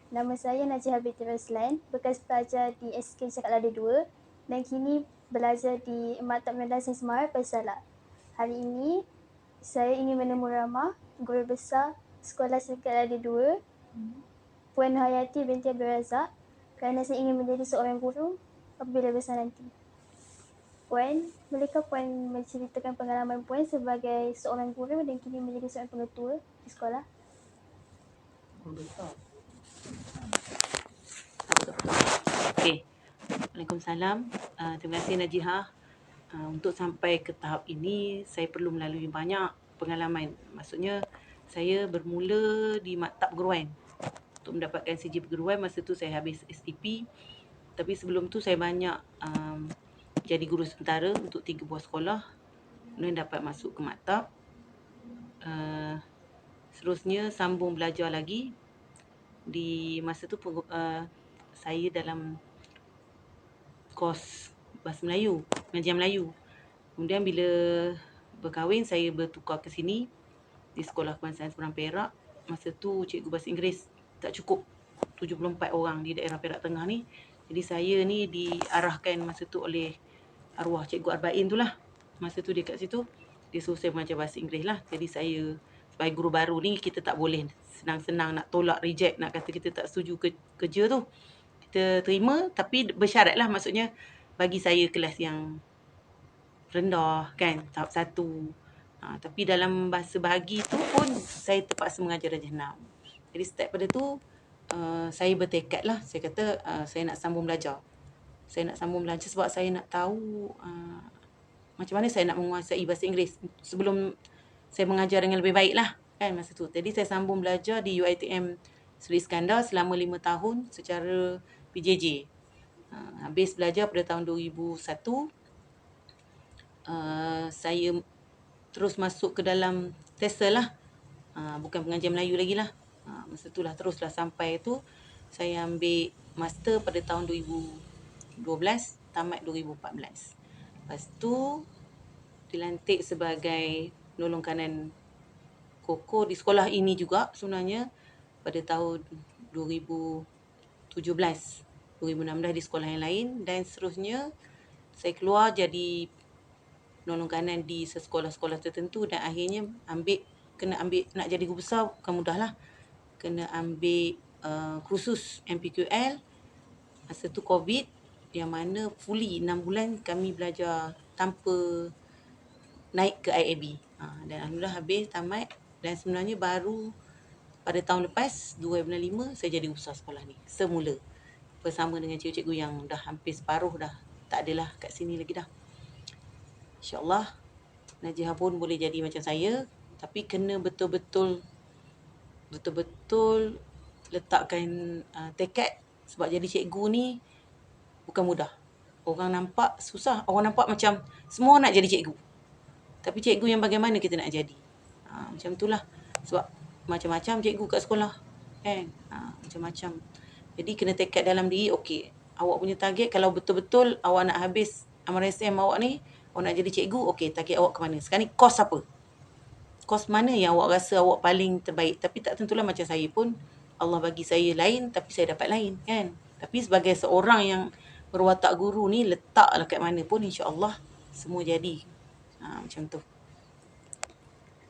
Nama saya Najihah binti Roslan, bekas pelajar di SK Cakap Lada 2 dan kini belajar di Maktab Rendah Sains Mahal Faisala. Hari ini, saya ingin menemu ramah guru besar Sekolah Cakap Lada 2, Puan Hayati binti Abdul Razak, kerana saya ingin menjadi seorang guru apabila besar nanti. Puan, bolehkah Puan menceritakan pengalaman Puan sebagai seorang guru dan kini menjadi seorang pengetua di sekolah? Okey. Waalaikumsalam. Terima kasih Najihah. Untuk sampai ke tahap ini, saya perlu melalui banyak pengalaman. Maksudnya, saya bermula di maktab perguruan. Untuk mendapatkan sijil perguruan, masa tu saya habis STP. Tapi sebelum tu saya banyak jadi guru sementara untuk 3 buah sekolah. Kemudian dapat masuk ke maktab. Seterusnya sambung belajar lagi. Di masa tu saya dalam kos Bahasa Melayu, pengajian Melayu. Kemudian bila berkahwin, saya bertukar ke sini di Sekolah Kebangsaan Seberang Perak. Masa tu cikgu Bahasa Inggeris tak cukup, 74 orang di daerah Perak Tengah ni. Jadi saya ni diarahkan masa tu oleh arwah Cikgu Arba'in tu lah. Masa tu dia kat situ, dia suruh saya mengajar Bahasa Inggeris lah. Jadi saya sebagai guru baru ni, kita tak boleh senang-senang nak tolak, reject, nak kata kita tak setuju kerja tu. Kita terima tapi bersyarat lah, maksudnya bagi saya kelas yang rendah kan, tahap 1. Tapi dalam bahasa bahagi tu pun saya terpaksa mengajar darjah 6. Jadi start pada tu saya bertekad lah. Saya kata saya nak sambung belajar. Saya nak sambung belajar sebab saya nak tahu macam mana saya nak menguasai bahasa Inggeris sebelum saya mengajar dengan lebih baik lah kan masa tu. Jadi saya sambung belajar di UiTM Seri Iskandar selama 5 tahun secara PJJ. Habis belajar pada tahun 2001, saya terus masuk ke dalam TESOL lah. Bukan pengajian Melayu lagi lah. Masa tu lah teruslah sampai tu saya ambil master pada tahun 2012, tamat 2014. Lepas tu dilantik sebagai penolong kanan Koko di sekolah ini juga sebenarnya pada tahun 2017. 2016 di sekolah yang lain dan seterusnya saya keluar jadi penolong kanan di sekolah-sekolah tertentu dan akhirnya kena ambil, nak jadi guru besar bukan mudah lah. Kena ambil kursus MPQL masa tu COVID, yang mana fully 6 bulan kami belajar tanpa naik ke IAB. Dan alhamdulillah habis tamat dan sebenarnya baru pada tahun lepas 2005 saya jadi guru besar sekolah ni semula. Bersama dengan cikgu-cikgu yang dah hampir separuh dah tak adalah kat sini lagi dah. InsyaAllah Najihah pun boleh jadi macam saya, tapi kena betul-betul letakkan tekad, sebab jadi cikgu ni bukan mudah. Orang nampak susah, orang nampak macam semua nak jadi cikgu. Tapi cikgu yang bagaimana kita nak jadi? Macam itulah. Sebab macam-macam cikgu kat sekolah kan. Macam-macam. Jadi kena tekad dalam diri, okey, awak punya target kalau betul-betul awak nak habis amal SM awak ni, awak nak jadi cikgu, okey, target awak ke mana? Sekarang ni kos apa? Kos mana yang awak rasa awak paling terbaik? Tapi tak tentulah, macam saya pun Allah bagi saya lain tapi saya dapat lain kan. Tapi sebagai seorang yang berwatak guru ni, letaklah kat mana pun insya-Allah semua jadi. Macam tu.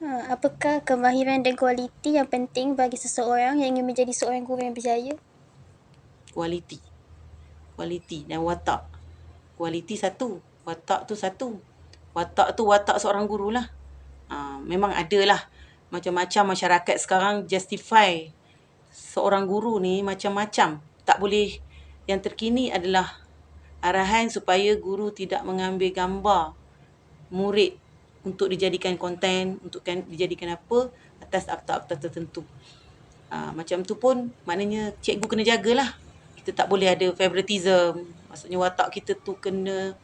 Apakah kemahiran dan kualiti yang penting bagi seseorang yang ingin menjadi seorang guru yang berjaya? Kualiti dan watak. Kualiti satu, watak tu satu. Watak tu watak seorang guru lah. Memang ada lah macam-macam masyarakat sekarang justify seorang guru ni macam-macam. Tak boleh, yang terkini adalah arahan supaya guru tidak mengambil gambar murid untuk dijadikan konten, untuk dijadikan apa atas akta-akta tertentu. Macam tu pun maknanya cikgu kena jagalah. Kita tak boleh ada favoritism. Maksudnya watak kita tu kena,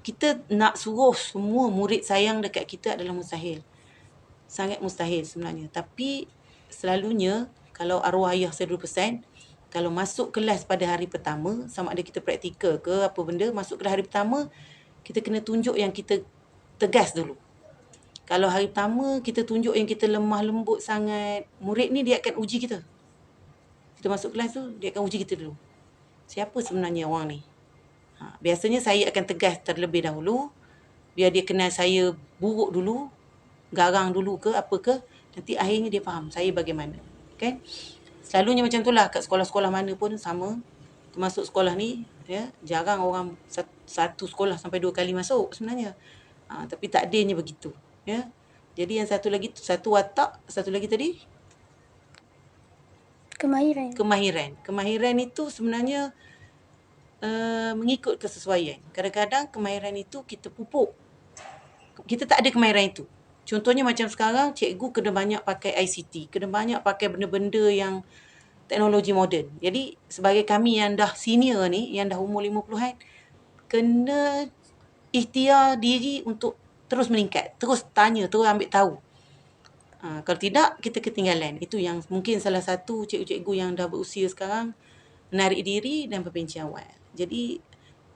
kita nak suruh semua murid sayang dekat kita adalah mustahil. Sangat mustahil sebenarnya. Tapi selalunya kalau arwah ayah saya dulu pesan, kalau masuk kelas pada hari pertama, sama ada kita praktikal ke apa benda, masuk kelas hari pertama, kita kena tunjuk yang kita tegas dulu. Kalau hari pertama kita tunjuk yang kita lemah lembut sangat, murid ni dia akan uji kita. Kita masuk kelas tu, dia akan uji kita dulu. Siapa sebenarnya orang ni? Biasanya saya akan tegas terlebih dahulu, biar dia kenal saya buruk dulu, garang dulu ke apa ke, nanti akhirnya dia faham saya bagaimana. Okay? Selalunya macam tu lah, kat sekolah-sekolah mana pun sama. Termasuk sekolah ni, ya, jarang orang satu sekolah sampai 2 kali masuk sebenarnya. Tapi takdirnya begitu. Ya. Jadi yang satu lagi, satu watak, satu lagi tadi Kemahiran. Kemahiran itu sebenarnya mengikut kesesuaian. Kadang-kadang kemahiran itu kita pupuk. Kita tak ada kemahiran itu. Contohnya macam sekarang, cikgu kena banyak pakai ICT, kena banyak pakai benda-benda yang teknologi moden. Jadi sebagai kami yang dah senior ni, yang dah umur 50-an, kena ikhtiar diri untuk terus meningkat, terus tanya, terus ambil tahu. Kalau tidak, kita ketinggalan. Itu yang mungkin salah satu cikgu-cikgu yang dah berusia sekarang menarik diri dan berpencet awal. Jadi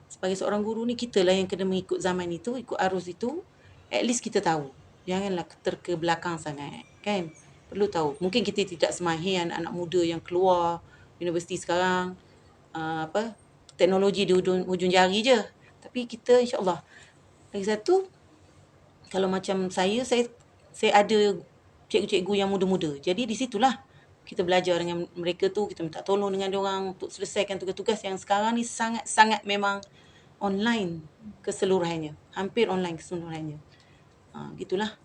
sebagai seorang guru ni, kita lah yang kena mengikut zaman itu, ikut arus itu. At least kita tahu. Janganlah terkebelakang sangat, kan? Perlu tahu. Mungkin kita tidak semahir anak-anak muda yang keluar universiti sekarang, teknologi di hujung jari je. Tapi kita insyaAllah. Lagi satu, kalau macam saya ada cikgu-cikgu yang muda-muda. Jadi di situlah kita belajar dengan mereka tu, kita minta tolong dengan diorang untuk selesaikan tugas-tugas yang sekarang ni sangat-sangat memang online keseluruhannya. Hampir online keseluruhannya. Gitulah.